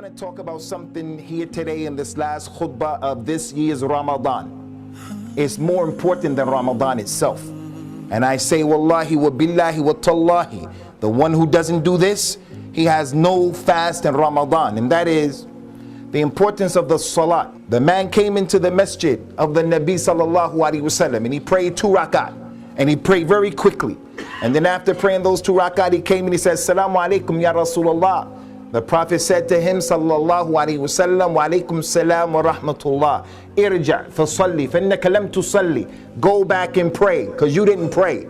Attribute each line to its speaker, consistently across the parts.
Speaker 1: want to talk about something here today in this last khutbah of this year's Ramadan. It's more important than Ramadan itself. And I say, wallahi wa billahi wa tallahi, the one who doesn't do this, he has no fast in Ramadan. And that is the importance of the salat. The man came into the masjid of the Nabi sallallahu alaihi wasallam and he prayed 2 rakat. And he prayed very quickly. And then after praying those 2 rakat, he came and he said, Assalamu alaikum ya Rasulullah. The Prophet said to him, sallallahu alaihi wasallam, wa alaikum salam wa rahmatullah. Irja' fasalli, fannaka lam tusalli. Go back and pray, because you didn't pray.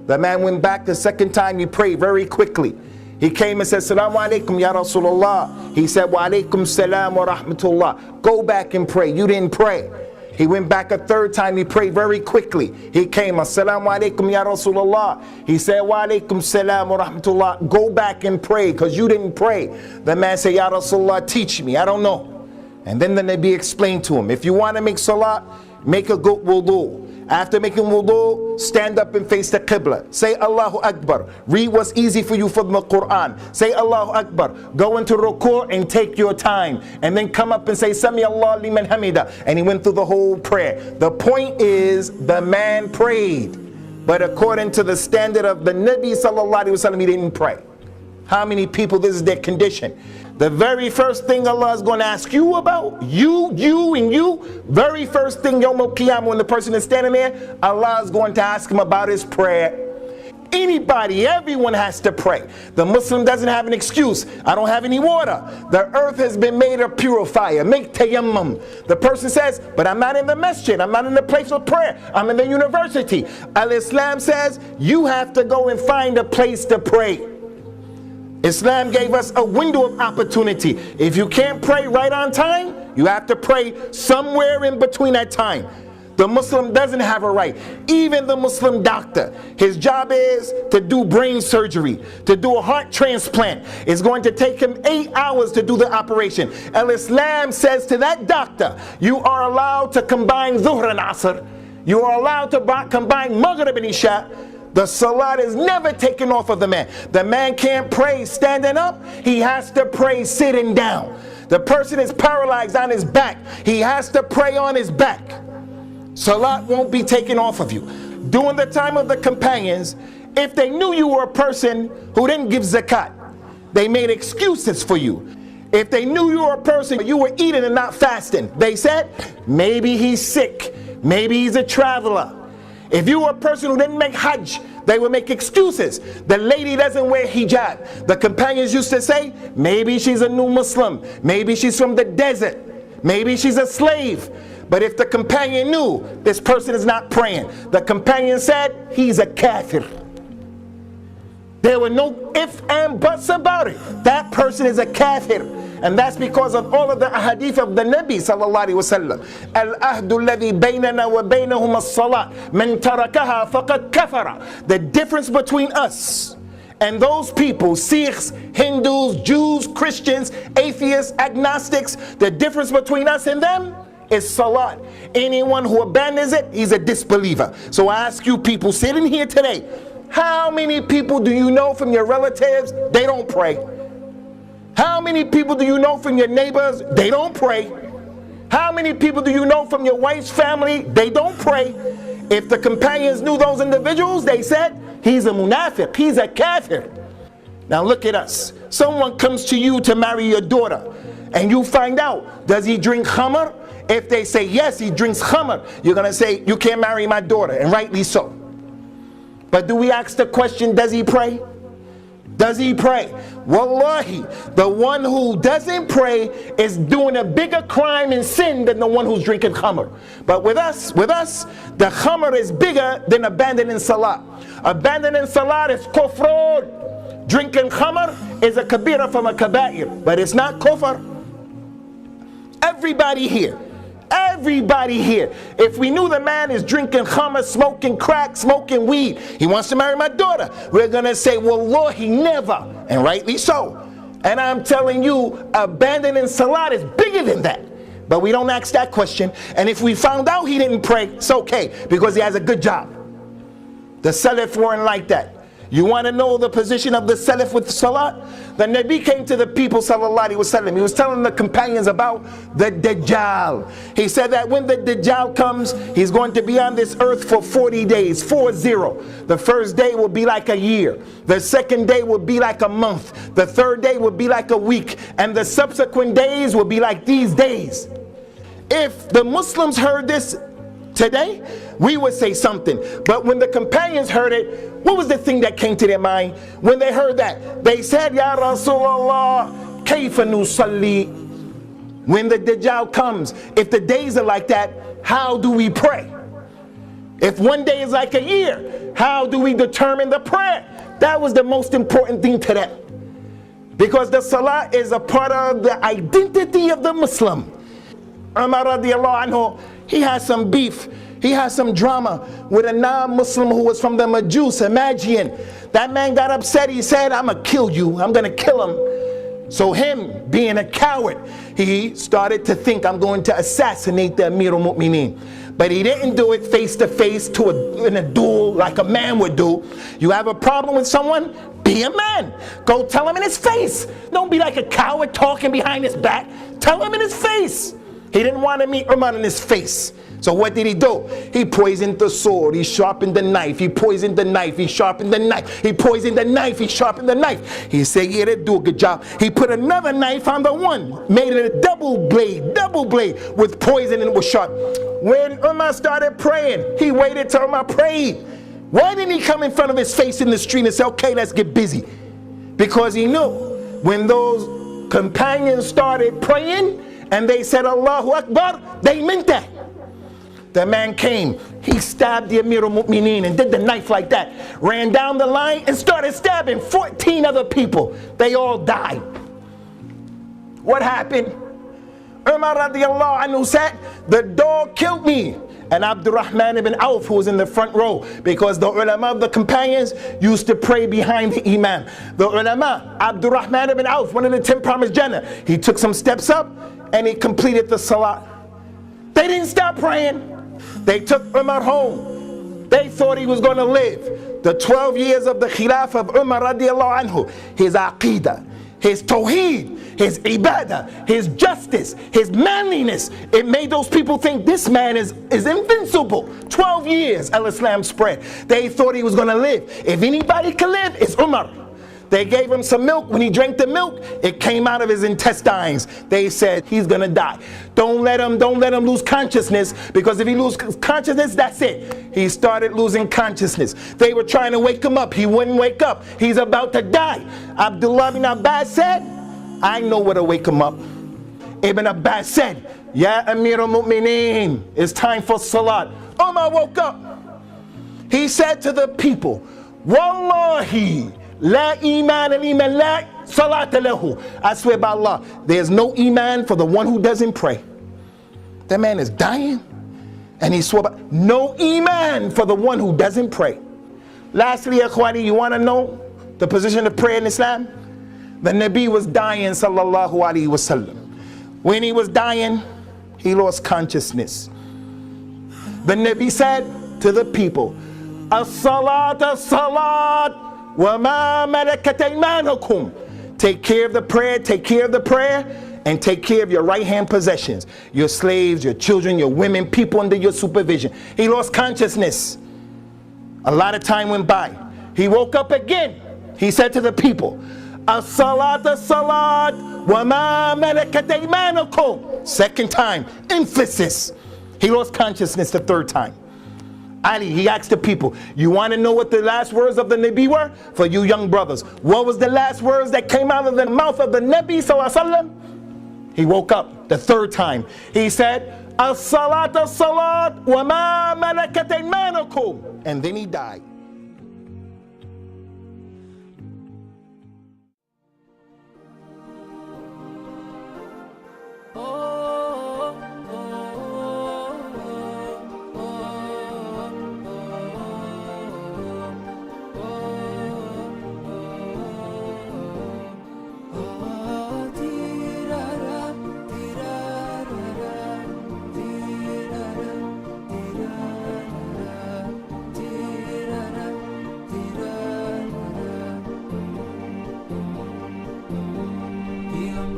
Speaker 1: The man went back the second time, he prayed very quickly. He came and said, Assalamu alaikum ya Rasulullah. He said, wa alaikum salam wa rahmatullah. Go back and pray, you didn't pray. He went back a third time, he prayed very quickly. He came, Assalamu alaikum ya Rasulullah. He said, wa alaikum salam wa rahmatullah. Go back and pray, because you didn't pray. The man said, Ya Rasulullah, teach me, I don't know. And then the Nabi explained to him, if you want to make salah, make a good wudu. After making wudu, stand up and face the Qibla. Say Allahu Akbar. Read what's easy for you from the Quran. Say Allahu Akbar. Go into ruku' and take your time. And then come up and say Sami Allah liman hamida. And he went through the whole prayer. The point is, the man prayed. But according to the standard of the Nabi sallallahu alaihi wasallam, he didn't pray. How many people this is their condition? The very first thing Allah is going to ask you about, you, very first thing Yawm al-Qiyamah, when the person is standing there, Allah is going to ask him about his prayer. Anybody, everyone has to pray. The Muslim doesn't have an excuse. I don't have any water. The earth has been made a purifier. Make tayammum. The person says, but I'm not in the masjid. I'm not in the place of prayer. I'm in the university. Al-Islam says, you have to go and find a place to pray. Islam gave us a window of opportunity. If you can't pray right on time, you have to pray somewhere in between that time. The Muslim doesn't have a right. Even the Muslim doctor, his job is to do brain surgery, to do a heart transplant. It's going to take him 8 hours to do the operation. Al-Islam says to that doctor, you are allowed to combine Dhuhr and Asr. You are allowed to combine Maghrib and Isha. The salat is never taken off of the man. The man can't pray standing up. He has to pray sitting down. The person is paralyzed on his back. He has to pray on his back. Salat won't be taken off of you. During the time of the companions, if they knew you were a person who didn't give zakat, they made excuses for you. If they knew you were a person you were eating and not fasting, they said, maybe he's sick, maybe he's a traveler. If you were a person who didn't make hajj, they would make excuses. The lady doesn't wear hijab. The companions used to say, maybe she's a new Muslim, maybe she's from the desert, maybe she's a slave. But if the companion knew this person is not praying, the companion said, he's a kafir. There were no ifs and buts about it. That person is a kafir. And that's because of all of the ahadith of the Nabi sallallahu alaihi wasallam. Al-ahdu alladhi baynana wa baynahum as-salat. Man tarakaha faqad kafara. The difference between us and those people, Sikhs, Hindus, Jews, Christians, atheists, agnostics, the difference between us and them is salat. Anyone who abandons it, he's a disbeliever. So I ask you people sitting here today, how many people do you know from your relatives, they don't pray? How many people do you know from your neighbors, they don't pray? How many people do you know from your wife's family, they don't pray? If the companions knew those individuals, they said, he's a munafiq, he's a kafir. Now look at us. Someone comes to you to marry your daughter, and you find out, does he drink khamr? If they say yes, he drinks khamr, you're going to say, you can't marry my daughter, and rightly so. But do we ask the question, does he pray? Does he pray? Wallahi, the one who doesn't pray is doing a bigger crime and sin than the one who's drinking khamr. But with us, the khamr is bigger than abandoning salat. Abandoning salat is kufr. Drinking khamr is a kabira from a kaba'ir, but it's not kufr. Everybody here, if we knew the man is drinking khamr, smoking crack, smoking weed, he wants to marry my daughter, we're going to say, wallahi, never. And rightly so. And I'm telling you, abandoning salat is bigger than that. But we don't ask that question. And if we found out he didn't pray, it's okay, because he has a good job. The Salaf weren't like that. You want to know the position of the Salaf with salat? The Nabi came to the people, sallallahu alaihi wasallam. He was telling the companions about the Dajjal. He said that when the Dajjal comes, he's going to be on this earth for 40 days, 40. The first day will be like a year. The second day will be like a month. The third day will be like a week. And the subsequent days will be like these days. If the Muslims heard this today, we would say something. But when the companions heard it, what was the thing that came to their mind? When they heard that, they said, Ya Rasulullah, kayfa nusalli? When the Dajjal comes, if the days are like that, how do we pray? If one day is like a year, how do we determine the prayer? That was the most important thing to them. Because the Salah is a part of the identity of the Muslim. Umar radiallahu anhu, he had some beef, he had some drama with a non-Muslim who was from the Majus, a Magian. That man got upset. He said, I'm gonna kill you, I'm gonna kill him. So him being a coward, he started to think, I'm going to assassinate the Amir al-Mu'mineen. But he didn't do it face to face in a duel like a man would do. You have a problem with someone, be a man. Go tell him in his face. Don't be like a coward talking behind his back. Tell him in his face. He didn't want to meet Umar in his face. So what did he do? He poisoned the sword, he sharpened the knife, he poisoned the knife, he sharpened the knife, he poisoned the knife, he sharpened the knife. He said, yeah, they do a good job. He put another knife on the one, made it a double blade with poison and it was sharp. When Umar started praying, he waited till Umar prayed. Why didn't he come in front of his face in the street and say, okay, let's get busy? Because he knew when those companions started praying and they said Allahu Akbar, they meant that. The man came, he stabbed the Amir al-Mu'mineen and did the knife like that, ran down the line and started stabbing 14 other people. They all died. What happened? Umar radiallahu anhu said, the dog killed me. And Abdurrahman ibn Auf, who was in the front row, because the ulama of the companions used to pray behind the imam. The ulama, Abdurrahman ibn Auf, one of the 10 promised Jannah, he took some steps up and he completed the salah. They didn't stop praying. They took Umar home. They thought he was going to live. The 12 years of the Khilafah of Umar radiallahu anhu, his aqidah, his tawheed, his ibadah, his justice, his manliness, it made those people think this man is invincible. 12 years al-Islam spread. They thought he was going to live. If anybody can live, it's Umar. They gave him some milk. When he drank the milk, it came out of his intestines. They said, he's gonna die. Don't let him lose consciousness, because if he loses consciousness, that's it. He started losing consciousness. They were trying to wake him up. He wouldn't wake up. He's about to die. Abdullah bin Abbas said, I know what to wake him up. Ibn Abbas said, Ya Amir al-Mu'mineen, it's time for Salat. Umar woke up. He said to the people, Wallahi, La iman al-iman la salata lahu. I swear by Allah, there's no iman for the one who doesn't pray. That man is dying and he swore by no iman for the one who doesn't pray. Lastly, akhwani, you want to know the position of prayer in Islam? The Nabi was dying, sallallahu alaihi wasallam. When he was dying, he lost consciousness. The Nabi said to the people, as-salat, as-salat, وَمَا مَلَكَتْ أَيْمَانُكُمْ. Take care of the prayer, and take care of your right-hand possessions. Your slaves, your children, your women, people under your supervision. He lost consciousness. A lot of time went by. He woke up again. He said to the people, as-salat, as-salat, وَمَا مَلَكَتْ أَيْمَانُكُمْ. Second time, emphasis. He lost consciousness the third time. Ali, he asked the people, you want to know what the last words of the Nabi were? For you young brothers, what was the last words that came out of the mouth of the Nabi sallallahu alaihi wasallam? He woke up the third time. He said, as-salat, as-salat, wa ma malakat aymanukum. And then he died.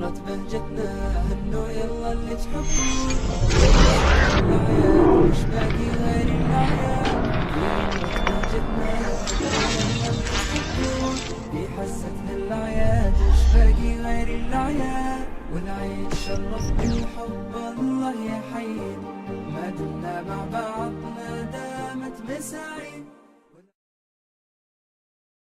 Speaker 2: صارت بهجتنا هنوا يلا اللي تحبون الأعياد وش باقي غير الأعياد صارت بهجتنا هنوا يلا اللي تحبون في حستنا الأعياد وش باقي غير الأعياد والعيد شرف بالحب الله يحيي ما دمنا مع بعضنا دامت مساعي